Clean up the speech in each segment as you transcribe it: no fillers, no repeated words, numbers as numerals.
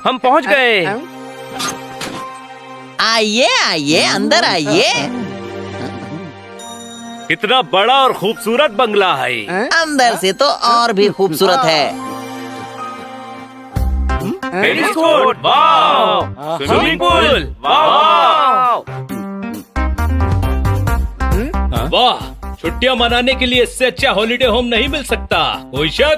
हम पहुंच गए। आइए आइए, अंदर आइए। कितना बड़ा और खूबसूरत बंगला है। अंदर से तो और भी खूबसूरत है। टेनिस कोर्ट, वाव! स्विमिंग पूल, वाव! वाह, छुट्टियां मनाने के लिए इससे अच्छा हॉलिडे होम नहीं मिल सकता। कोई शक?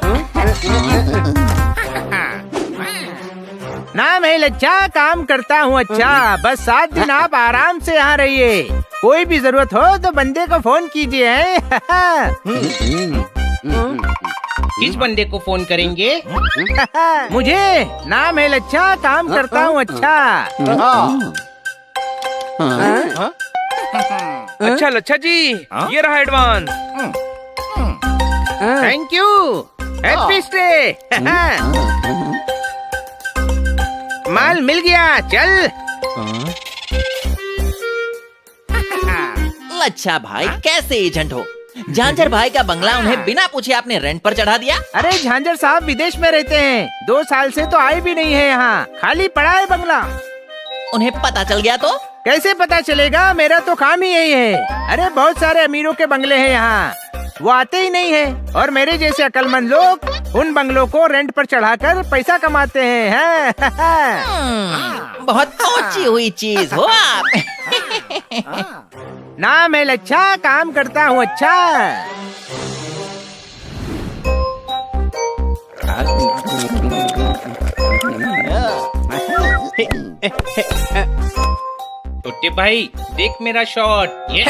नाम है लच्छा, काम करता हूँ अच्छा। बस 7 दिन आप आराम से यहाँ रहिए। कोई भी जरूरत हो तो बंदे को फोन कीजिए। किस बंदे को फोन करेंगे? मुझे। नाम है लच्छा, काम करता हूँ अच्छा। अच्छा लच्छा जी, ये रहा advance. Thank you. Happy stay. माल मिल गया, चल। लच्छा भाई कैसे एजेंट हो? झांझर भाई का बंगला उन्हें बिना पूछे आपने रेंट पर चढ़ा दिया। अरे झांझर साहब विदेश में रहते हैं, 2 साल से तो आए भी नहीं है यहाँ। खाली पड़ा है बंगला। उन्हें पता चल गया तो? कैसे पता चलेगा, मेरा तो काम ही यही है। अरे बहुत सारे अमीरों के बंगले हैं यहाँ, वो आते ही नहीं है। और मेरे जैसे अक्लमंद लोग उन बंगलों को रेंट पर चढ़ाकर पैसा कमाते हैं। बहुत ऊंची हुई चीज हो आप। नाम है लच्छा, काम करता हूँ अच्छा। छोटे भाई देख मेरा शॉट। ये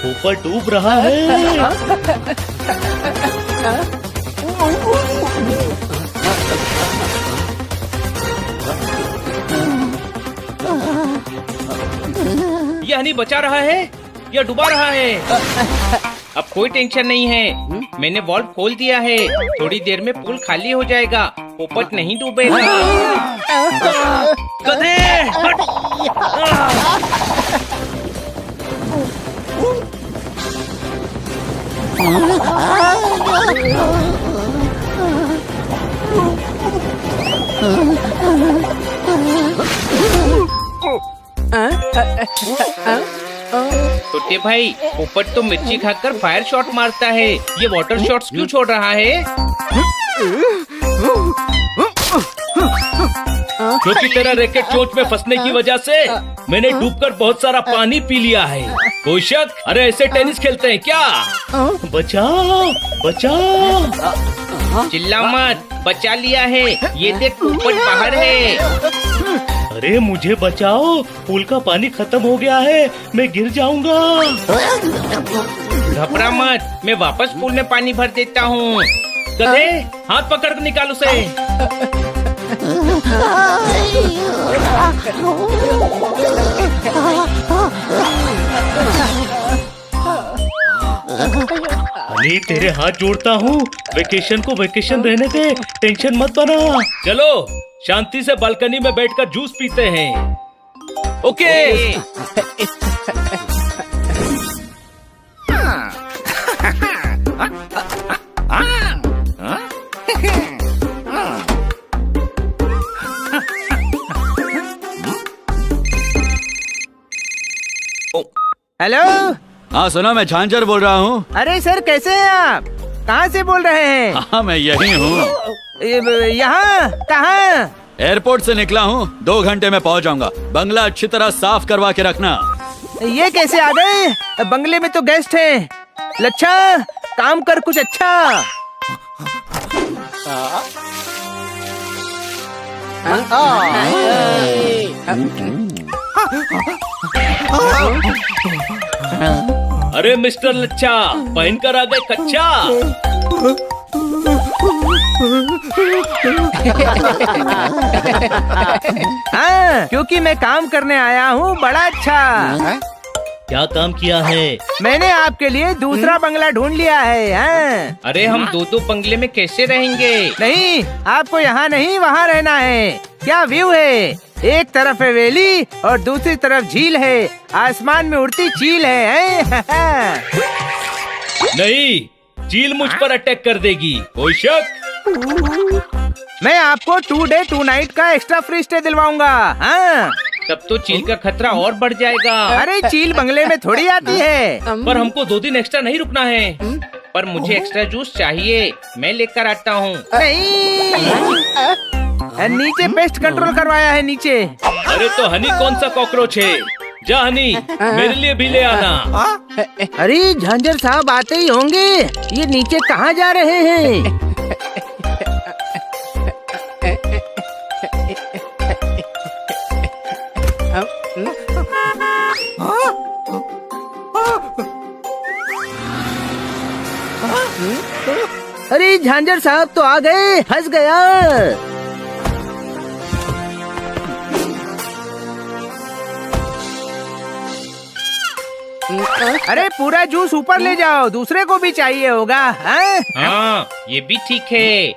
ऊपर डूब रहा है। यह नहीं बचा रहा है या डुबा रहा है। अब कोई टेंशन नहीं है, मैंने वॉल्व खोल दिया है। थोड़ी देर में पूल खाली हो जाएगा, पोपट नहीं डूबेगा। गधे, हट! छोटे भाई, पोपट तो मिर्ची खाकर फायर शॉट मारता है, ये वाटर शॉट्स क्यों छोड़ रहा है? क्योंकि तेरा रैकेट चोंच में फंसने की वजह से मैंने डूबकर बहुत सारा पानी पी लिया है। कोई शक? अरे ऐसे टेनिस खेलते हैं क्या? बचाओ, बचाओ! चिल्ला मत, बचा लिया है। ये देख पोपट बाहर है। अरे मुझे बचाओ, पूल का पानी खत्म हो गया है, मैं गिर जाऊंगा। घबरा मत, मैं वापस पूल में पानी भर देता हूँ। गधे, हाथ पकड़ कर निकाल उसे। अली तेरे हाथ जोड़ता हूँ, वेकेशन को वेकेशन रहने दे, टेंशन मत बना। चलो शांति से बालकनी में बैठकर जूस पीते हैं। ओके। हेलो। हाँ सुनो, मैं झांझर बोल रहा हूँ। अरे सर कैसे हैं आप? कहाँ से बोल रहे हैं? हाँ मैं यही हूँ। यहाँ कहाँ? एयरपोर्ट से निकला हूँ, 2 घंटे में पहुँच जाऊंगा। बंगला अच्छी तरह साफ करवा के रखना। ये कैसे आ गए? बंगले में तो गेस्ट हैं। लच्छा काम कर कुछ अच्छा। अरे मिस्टर लच्छा, पहन कर आ गए कच्चा। हाँ, क्योंकि मैं काम करने आया हूँ बड़ा अच्छा। क्या काम किया है? मैंने आपके लिए दूसरा बंगला ढूंढ लिया है। हाँ। अरे हम दो बंगले में कैसे रहेंगे? नहीं, आपको यहाँ नहीं वहाँ रहना है। क्या व्यू है! एक तरफ है वेली और दूसरी तरफ झील है। आसमान में उड़ती चील है। नहीं, चील मुझ पर अटैक कर देगी, कोई शक? मैं आपको 2 डे 2 नाइट का एक्स्ट्रा फ्री स्टे दिलवाऊंगा। हाँ। तब तो चील का खतरा और बढ़ जाएगा। अरे चील बंगले में थोड़ी आती है। पर हमको 2 दिन एक्स्ट्रा नहीं रुकना है। पर मुझे एक्स्ट्रा जूस चाहिए, मैं लेकर आता हूँ। नहीं, नीचे पेस्ट कंट्रोल करवाया है नीचे। अरे तो हनी कौन सा कॉकरोच है? जा हनी, मेरे लिए भी ले आना। अरे झांझर साहब आते ही होंगे। ये नीचे कहाँ जा रहे हैं? अरे झांझर साहब तो आ गए, फंस गया। अरे पूरा जूस ऊपर ले जाओ, दूसरे को भी चाहिए होगा। हाँ? हाँ, ये भी ठीक है।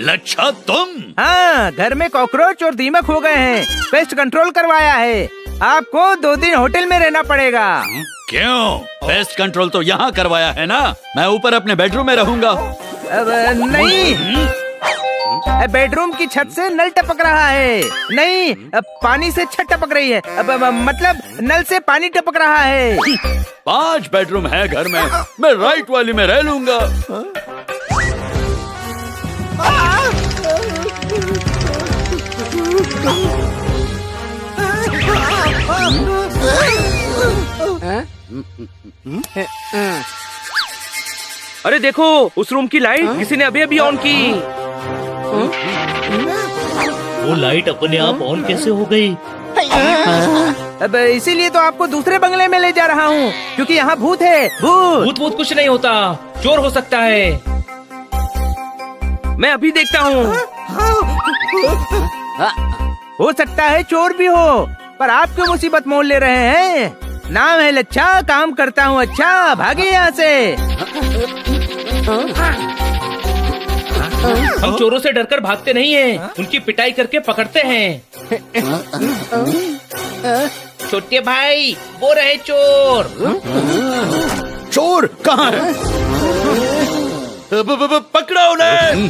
लच्छा तुम? हाँ, घर में कॉकरोच और दीमक हो गए हैं। पेस्ट कंट्रोल करवाया है। आपको 2 दिन होटल में रहना पड़ेगा। क्यों? पेस्ट कंट्रोल तो यहाँ करवाया है ना। मैं ऊपर अपने बेडरूम में रहूंगा। अब नहीं, बेडरूम की छत से नल टपक रहा है। नहीं, पानी से छत टपक रही है। मतलब नल से पानी टपक रहा है। 5 बेडरूम है घर में, मैं राइट वाली में रह लूंगा। अरे देखो, उस रूम की लाइट किसी ने अभी अभी ऑन की। वो लाइट अपने आप ऑन कैसे हो गई? अब इसीलिए तो आपको दूसरे बंगले में ले जा रहा हूँ, क्योंकि यहाँ भूत है। भूत भूत कुछ नहीं होता, चोर हो सकता है। मैं अभी देखता हूँ। हो सकता है चोर भी हो, पर आप क्यों मुसीबत मोल ले रहे हैं? नाम है लच्छा, काम करता हूँ अच्छा। भागे यहाँ से। हम चोरों से डरकर भागते नहीं हैं, उनकी पिटाई करके पकड़ते हैं। छोटे भाई, वो रहे चोर। चोर कहाँ है? पकड़ो उन्हें।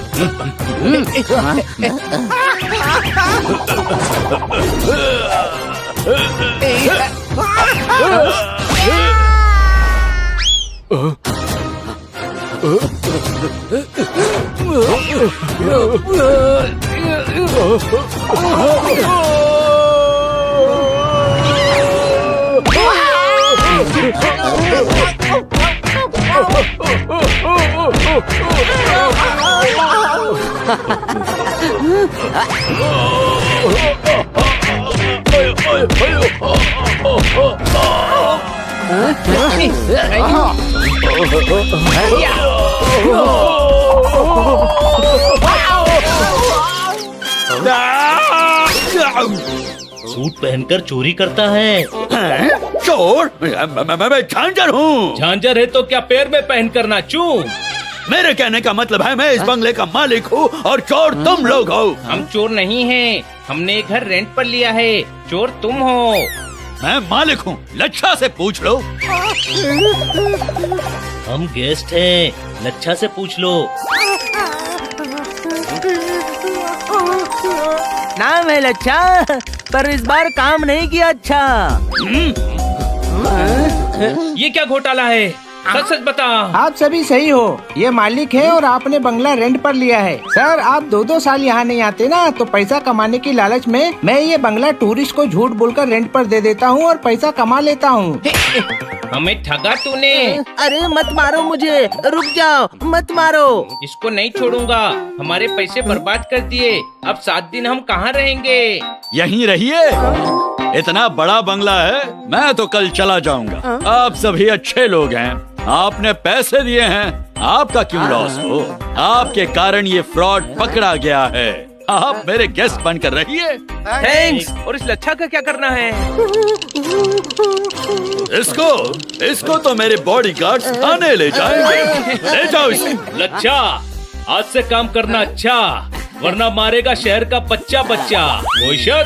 सूट पहनकर चोरी करता है। चोर? मैं झांझर हूँ। झांझर है तो क्या पैर में पहन कर नाचूं? मेरे कहने का मतलब है मैं इस बंगले का मालिक हूँ और चोर तुम लोग हो। हम चोर नहीं हैं, हमने घर रेंट पर लिया है। चोर तुम हो। मैं मालिक हूँ, लच्छा से पूछ लो। हम गेस्ट हैं, लच्छा से पूछ लो। नाम है लच्छा, पर इस बार काम नहीं किया अच्छा। ये क्या घोटाला है? सच सच बता। आप सभी सही हो, ये मालिक है और आपने बंगला रेंट पर लिया है। सर आप 2-2 साल यहाँ नहीं आते ना, तो पैसा कमाने की लालच में मैं ये बंगला टूरिस्ट को झूठ बोलकर रेंट पर दे देता हूँ और पैसा कमा लेता हूँ। हमें ठगा तूने। अरे मत मारो मुझे, रुक जाओ, मत मारो। इसको नहीं छोड़ूंगा, हमारे पैसे बर्बाद कर दिए। अब 7 दिन हम कहाँ रहेंगे? यहीं रहिए, इतना बड़ा बंगला है, मैं तो कल चला जाऊंगा। आप सभी अच्छे लोग हैं, आपने पैसे दिए हैं, आपका क्यों लॉस हो? आपके कारण ये फ्रॉड पकड़ा गया है। आप मेरे गेस्ट बनकर रहिए। थैंक्स। और इस लच्छा का क्या करना है? इसको तो मेरे बॉडीगार्ड्स थाने ले जाएंगे। ले जाओ इसे। लच्छा, आज से काम करना अच्छा, वरना मारेगा शहर का बच्चा बच्चा। कोई शक?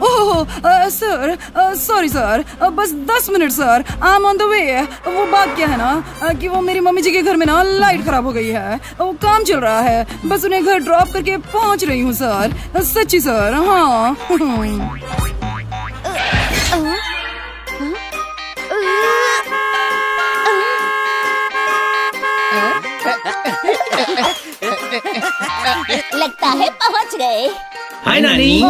ओह सर, सॉरी सर, बस 10 minute sir, I am on the way. वो बात क्या है ना कि वो मेरी मम्मी जी के घर में ना लाइट खराब हो गई है, वो काम चल रहा है, बस उन्हें घर ड्रॉप करके पहुंच रही हूँ सर। सच्ची सर, हाँ। लगता है पहुंच गए। हाय नानी।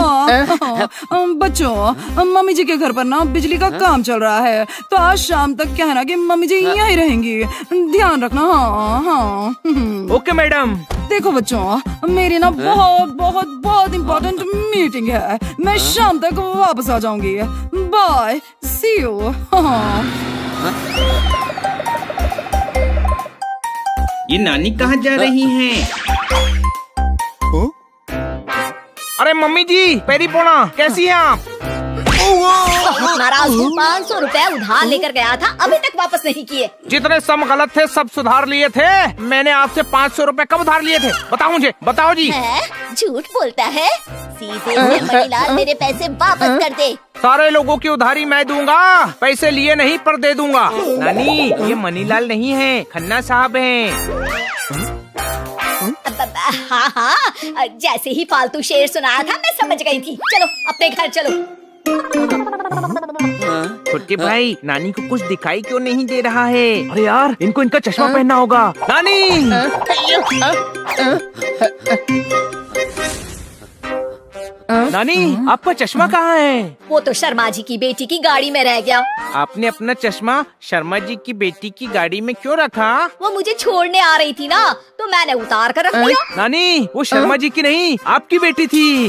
बच्चों, मम्मी जी के घर पर ना बिजली का काम चल रहा है, तो आज शाम तक क्या है ना कि मम्मी जी यहीं रहेंगी, ध्यान रखना। हाँ हाँ। Okay madam. देखो बच्चों, मेरी ना बहुत बहुत बहुत इम्पोर्टेंट मीटिंग है, मैं शाम तक वापस आ जाऊंगी। Bye, see you. ये नानी कहाँ जा रही हैं? अरे मम्मी जी, पेरी पोना, कैसी हैं आप? नाराज हूँ, 500 रुपए उधार लेकर गया था, अभी तक वापस नहीं किए। जितने सम गलत थे सब सुधार लिए थे। मैंने आपसे 500 रुपए कब उधार लिए थे? बताओ मुझे, बताओ जी। झूठ बोलता है, सीधे से मणिलाल मेरे पैसे वापस कर दे। सारे लोगों की उधारी मैं दूंगा, पैसे लिए नहीं पर दे दूंगा। नानी, ये मनीलाल नहीं है, खन्ना साहब हैं। हाँ हाँ, जैसे ही फालतू शेर सुनाया था मैं समझ गई थी। चलो अपने घर चलो। छोटे भाई, नानी को कुछ दिखाई क्यों नहीं दे रहा है? अरे यार, इनको इनका चश्मा पहनना होगा। नानी, नानी, आपका चश्मा कहाँ है? वो तो शर्मा जी की बेटी की गाड़ी में रह गया। आपने अपना चश्मा शर्मा जी की बेटी की गाड़ी में क्यों रखा? वो मुझे छोड़ने आ रही थी ना, तो मैंने उतार कर रख दिया। नानी, वो शर्मा जी की नहीं, आपकी बेटी थी।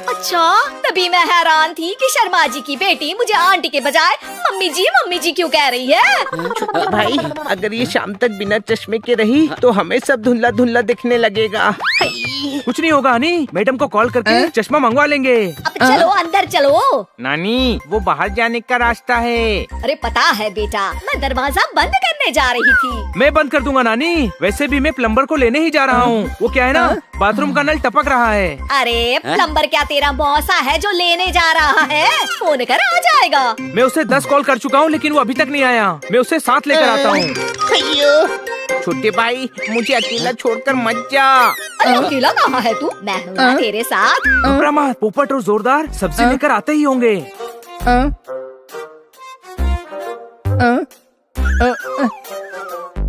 अच्छा, तभी मैं हैरान थी कि शर्मा जी की बेटी मुझे आंटी के बजाय मम्मी जी क्यों कह रही है। छोटे भाई, अगर ये शाम तक बिना चश्मे के रही तो हमें सब धुंधला धुंधला दिखने लगेगा। कुछ नहीं होगा हनी, मैडम को कॉल करके चश्मा मंगवा लेंगे। अब चलो अंदर चलो। नानी, वो बाहर जाने का रास्ता है। अरे पता है बेटा, मैं दरवाजा बंद करने जा रही थी। मैं बंद कर दूंगा नानी, वैसे भी मैं प्लम्बर को लेने ही जा रहा हूँ। वो क्या है ना, बाथरूम का नल टपक रहा है। अरे प्लम्बर क्या तेरा मौसा है जो लेने जा रहा है? फोन कर आ जाएगा। मैं उसे 10 कॉल कर चुका हूँ, लेकिन वो अभी तक नहीं आया। मैं उसे साथ लेकर आता हूँ। छोटे भाई, मुझे अकेला छोड़कर मत जा। अरे अकेला कहाँ है तू? मैं हूँ ना तेरे साथ। घबरा मत, पोपट और जोरदार सब्जी लेकर आते ही होंगे।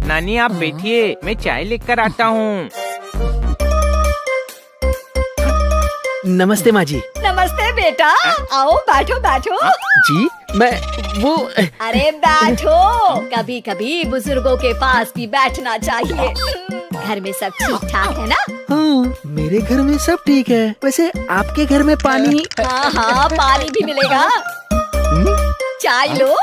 नानी आप बैठिए, मैं चाय लेकर आता हूँ। नमस्ते माँ जी। नमस्ते बेटा, आओ बैठो बैठो। जी, मैं वो अरे बैठो, कभी कभी बुजुर्गों के पास भी बैठना चाहिए। घर में सब ठीक ठाक है ना? हाँ, मेरे घर में सब ठीक है। वैसे आपके घर में पानी? हाँ हाँ, पानी भी मिलेगा। चाय लो।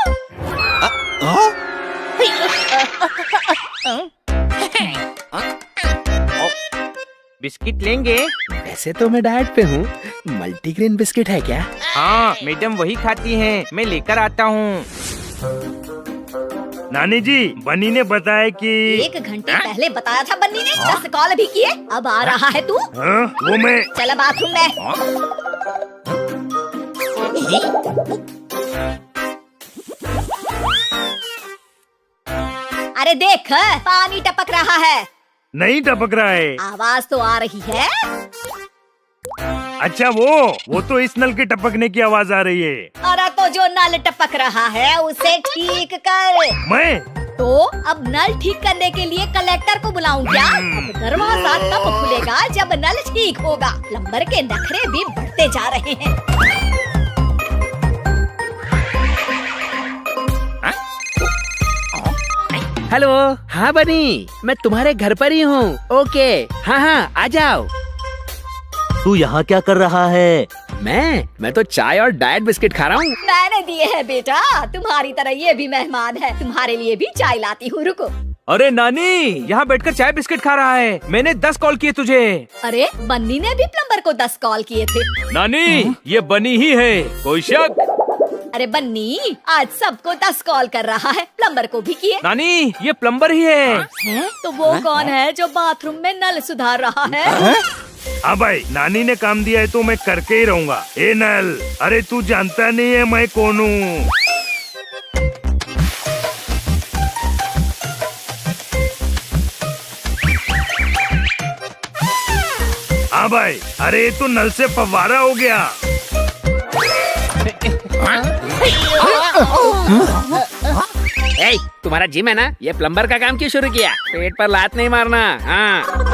बिस्किट लेंगे? वैसे तो मैं डाइट पे हूँ। मल्टीग्रेन बिस्किट है क्या? हाँ, मैडम वही खाती हैं, मैं लेकर आता हूँ। नानी जी, बन्नी ने बताया कि 1 घंटे पहले बताया था बन्नी ने। 10 कॉल भी किए, अब आ रहा है तू? वो मैं चल बाथरूम में। अरे देख, पानी टपक रहा है। नहीं टपक रहा है। आवाज तो आ रही है। अच्छा वो तो इस नल के टपकने की आवाज आ रही है। अरे तो जो नल टपक रहा है उसे ठीक कर। मैं तो अब नल ठीक करने के लिए कलेक्टर को बुलाऊं क्या? अब दरवाजा तब खुलेगा जब नल ठीक होगा। प्लम्बर के नखरे भी बढ़ते जा रहे हैं। हेलो, हाँ बनी, मैं तुम्हारे घर पर ही हूँ। ओके, हाँ आ जाओ। तू यहाँ क्या कर रहा है? मैं तो चाय और डाइट बिस्किट खा रहा हूँ। मैंने दिए हैं बेटा, तुम्हारी तरह ये भी मेहमान है। तुम्हारे लिए भी चाय लाती हूँ, रुको। अरे नानी, यहाँ बैठकर चाय बिस्किट खा रहा है। मैंने 10 कॉल किए तुझे। अरे बन्नी ने भी प्लम्बर को 10 कॉल किए थे। नानी, ये बनी ही है, कोई शक? अरे बन्नी आज सबको 10 कॉल कर रहा है, प्लम्बर को भी किए। नानी, ये प्लम्बर ही है। तो वो कौन है जो बाथरूम में नल सुधार रहा है? हाँ भाई, नानी ने काम दिया है तो मैं करके ही रहूँगा। ए नल, अरे तू जानता नहीं है मैं कौन हूँ? हाँ भाई, अरे तो नल से फव्वारा हो गया। ए, तुम्हारा जिम है ना? ये प्लम्बर का काम क्यों शुरू किया? पेट पर लात नहीं मारना। हाँ।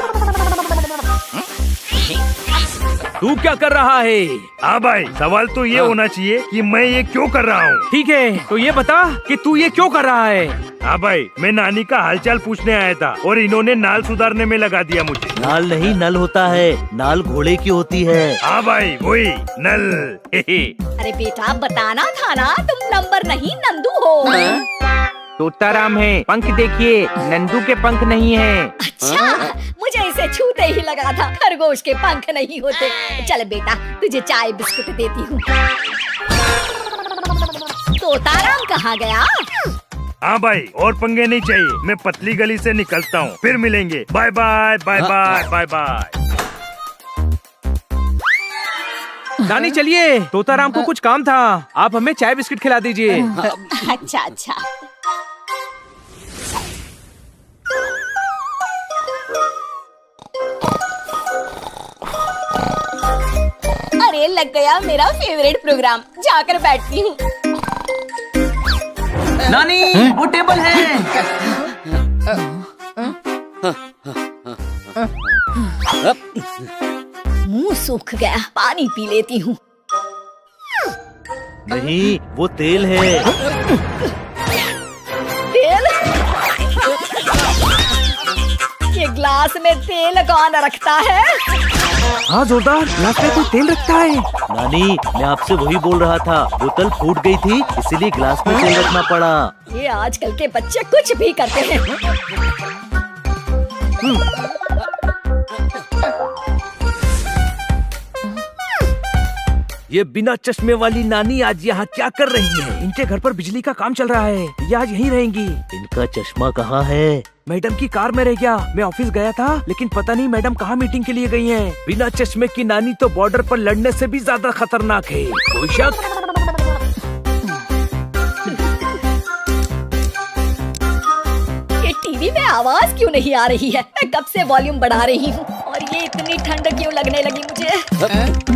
तू क्या कर रहा है? हाँ भाई, सवाल तो ये होना चाहिए कि मैं ये क्यों कर रहा हूँ। ठीक है, तो ये बता कि तू ये क्यों कर रहा है? हाँ भाई, मैं नानी का हालचाल पूछने आया था और इन्होंने नाल सुधारने में लगा दिया मुझे। नाल नहीं नल होता है, नाल घोड़े की होती है। हाँ भाई, वही नल। अरे बेटा बताना था ना, तुम प्लम्बर नहीं नंदू हो। तोताराम है, पंख देखिए, नंदू के पंख नहीं है। अच्छा, मुझे इसे छूते ही लगा था खरगोश के पंख नहीं होते। चल बेटा, तुझे चाय बिस्कुट देती हूँ। तोताराम कहाँ गया? हाँ भाई, और पंगे नहीं चाहिए, मैं पतली गली से निकलता हूँ। फिर मिलेंगे। Bye bye bye bye bye bye. नानी चलिए, तोताराम को कुछ काम था, आप हमें चाय बिस्किट खिला दीजिए। अच्छा अच्छा। अरे लग गया मेरा फेवरेट प्रोग्राम, जाकर बैठती हूँ। नानी, वो टेबल है। मुंह सूख गया, पानी पी लेती हूँ। नहीं, वो तेल है। तेल? ये ग्लास में तेल कौन रखता है? हाँ जोरदार, ग्लास में कोई तेल रखता है। नानी, मैं आपसे वही बोल रहा था, बोतल फूट गई थी इसीलिए ग्लास में तेल रखना पड़ा। ये आजकल के बच्चे कुछ भी करते हैं। ये बिना चश्मे वाली नानी आज यहाँ क्या कर रही है? इनके घर पर बिजली का काम चल रहा है, ये आज यहीं रहेंगी। इनका चश्मा कहाँ है? मैडम की कार में रह गया। मैं ऑफिस गया था, लेकिन पता नहीं मैडम कहाँ मीटिंग के लिए गई हैं। बिना चश्मे की नानी तो बॉर्डर पर लड़ने से भी ज्यादा खतरनाक है, कोई शक? ये टीवी में आवाज क्यों नहीं आ रही है? मैं कब से वॉल्यूम बढ़ा रही हूँ और ये इतनी ठंड क्यों लगने लगी मुझे?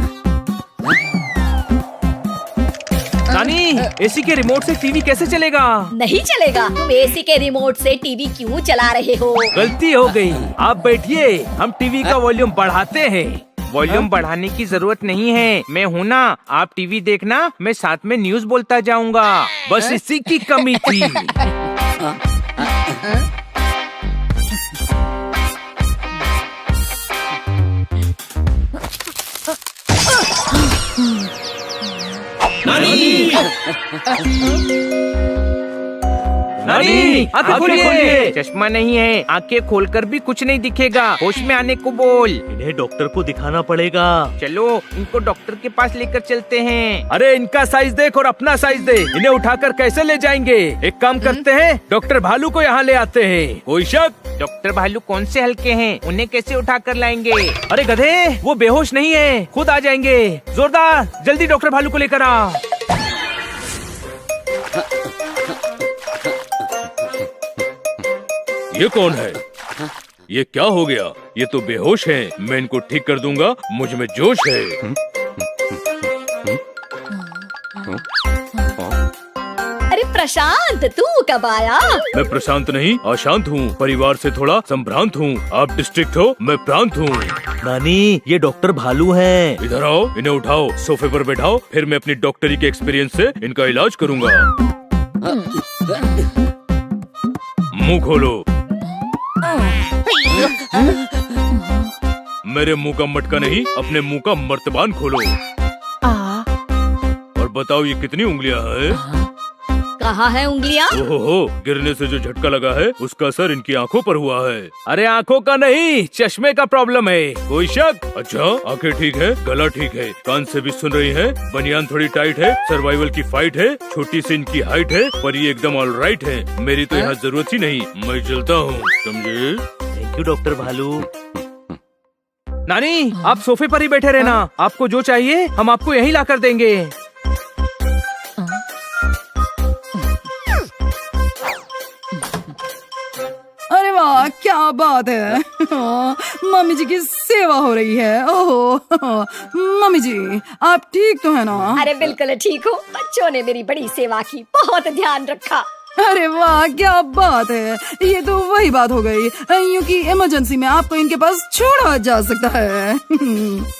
नानी, एसी के रिमोट से टीवी कैसे चलेगा? नहीं चलेगा। तुम एसी के रिमोट से टीवी क्यों चला रहे हो? गलती हो गई, आप बैठिए, हम टीवी का वॉल्यूम बढ़ाते हैं। वॉल्यूम बढ़ाने की जरूरत नहीं है, मैं हूँ ना, आप टीवी देखना, मैं साथ में न्यूज बोलता जाऊंगा। बस इसी की कमी थी। नानी, आंखें खोलिए। चश्मा नहीं है, आंखें खोलकर भी कुछ नहीं दिखेगा। होश में आने को बोल। इन्हें डॉक्टर को दिखाना पड़ेगा। चलो, इनको डॉक्टर के पास लेकर चलते हैं। अरे इनका साइज देख और अपना साइज दे, इन्हें उठाकर कैसे ले जाएंगे? एक काम करते हैं, डॉक्टर भालू को यहाँ ले आते हैं, कोई शक? डॉक्टर भालू कौन से हल्के हैं, उन्हें कैसे उठाकर लाएंगे? अरे गधे, वो बेहोश नहीं है, खुद आ जाएंगे। जोरदार, जल्दी डॉक्टर भालू को लेकर आ। ये कौन है? ये क्या हो गया? ये तो बेहोश हैं। मैं इनको ठीक कर दूंगा, मुझ में जोश है। अरे प्रशांत, तू कब आया? मैं प्रशांत नहीं, अशांत हूँ। परिवार से थोड़ा संभ्रांत हूँ। आप डिस्ट्रिक्ट हो, मैं प्रांत हूँ। नानी, ये डॉक्टर भालू हैं। इधर आओ, इन्हें उठाओ, सोफे पर बैठाओ, फिर मैं अपनी डॉक्टरी के एक्सपीरियंस से इनका इलाज करूँगा। मुंह खोलो। मेरे मुंह का मटका नहीं, अपने मुंह का मर्तबान खोलो। और बताओ ये कितनी उंगलियां हैं? कहाँ है उंगलियां? ओहो, गिरने से जो झटका लगा है उसका असर इनकी आंखों पर हुआ है। अरे आंखों का नहीं, चश्मे का प्रॉब्लम है। कोई शक? अच्छा, आंखें ठीक है, गला ठीक है, कान से भी सुन रही हैं, बनियान थोड़ी टाइट है, सर्वाइवल की फाइट है, छोटी सी इनकी हाइट है, पर ये एकदम ऑल राइट है। मेरी तो यहाँ जरूरत ही नहीं, मैं चलता हूँ, समझे? थैंक यू डॉक्टर भालू। नानी, आप सोफे पर ही बैठे रहना। आपको जो चाहिए हम आपको यहीं ला कर देंगे। अरे वाह, क्या बात है। मम्मी जी की सेवा हो रही है। ओहो, मम्मी जी आप ठीक तो है ना? अरे बिल्कुल ठीक हूँ। बच्चों ने मेरी बड़ी सेवा की, बहुत ध्यान रखा। अरे वाह, क्या बात है। ये तो वही बात हो गई, यूँ कि इमरजेंसी में आपको इनके पास छोड़ा जा सकता है।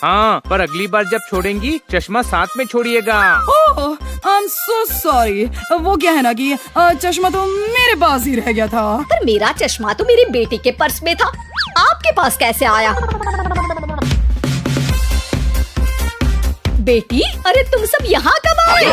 हाँ, पर अगली बार जब छोड़ेंगी चश्मा साथ में छोड़िएगा। ओह, आई एम सो सॉरी। वो क्या है ना कि चश्मा तो मेरे पास ही रह गया था। पर मेरा चश्मा तो मेरी बेटी के पर्स में था, आपके पास कैसे आया? बेटी, अरे तुम सब यहाँ कब आए?